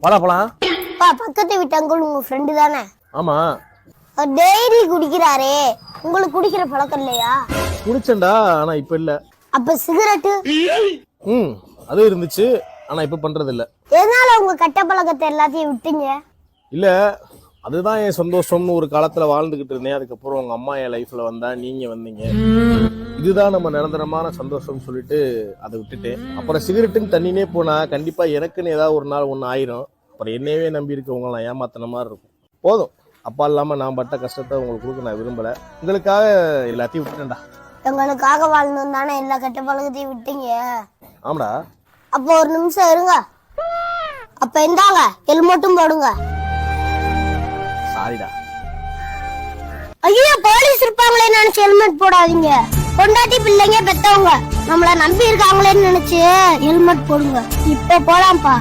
போலாம். பக்கத்து வீட்டு அங்கிள் உங்க ஃப்ரெண்டு தானே? ஆமா. டெய்லி குடிக்கிறாரே, உங்களுக்கு குடிக்கிற பழக்கம் இல்லையா? குடிச்சேன்டா, ஆனா இப்ப இல்ல. அப்ப சிகரெட்டு? அது இருந்துச்சு, ஆனா இப்ப பண்றது இல்ல. எதனால உங்க கெட்ட பழக்கத்தை எல்லாத்தையும் விட்டீங்க? இல்ல, அதுதான் என் சந்தோஷம்னு ஒரு காலத்துல வாழ்ந்துகிட்டு இருந்தேன். அதுக்கப்புறம் உங்க அம்மா என் லைஃப்ல வந்தா, நீங்க வந்தீங்க. இதுதான் நம்ம நிரந்தரமான சந்தோஷம் சொல்லிட்டு அதை விட்டுட்டேன். அப்புறம் சிகரெட்டுன்னு தண்ணினே போனா கண்டிப்பா எனக்குன்னு ஏதாவது ஒரு நாள் ஒண்ணு ஆயிரும். அப்புறம் என்னையவே நம்பி இருக்கவங்க நான் ஏமாத்தின மாதிரி இருக்கும். போதும், அப்பா இல்லாம நான் பட்ட கஷ்டத்தை உங்களுக்கு கொடுக்க நான் விரும்பல. உங்களுக்காக எல்லாத்தையும் விட்டுட்டேன்டா. உங்களுக்காக வாழணும் தானே எல்லா கெட்ட பழக்கத்தையும் விட்டீங்க? ஆமாடா. அப்போ ஒரு நிமிஷம் இருங்க. அப்ப இந்தாங்க, ஹெல்மெட்டும் போடுங்க. சாரிடா. ஐயோ, போலீஸ் இருப்பாங்களே நினைச்சு ஹெல்மெட் போடாதீங்க. பொண்டாட்டி பிள்ளைங்க பெத்தவங்க நம்மள நம்பி இருக்காங்களேன்னு நினைச்சு ஹெல்மெட் போடுங்க. இப்ப போலாம்ப்பா.